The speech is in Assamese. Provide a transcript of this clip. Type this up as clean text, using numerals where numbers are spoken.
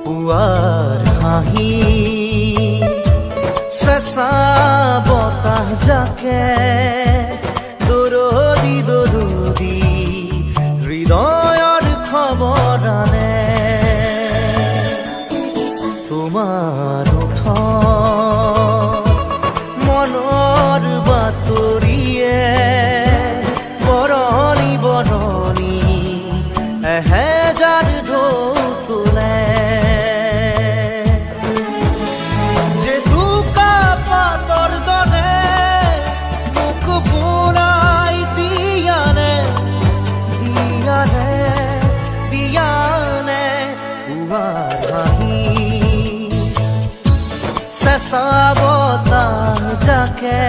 পুৱাৰ হাঁহি চেঁচা বতাহ জাকে দৰদি দৰদি হৃদয়ৰ খবৰ আনে তোমাৰ মনৰ বাতৰিয়ে বৰণি বৰণি এহেজাৰ ঢৌ তোলে জেতুকা পাতৰ দৰে মোক বুৰাই দিয়ানে দিয়ানে দিয়ানে পুৱাৰ হাঁহি চেঁচা বতাহ জাকে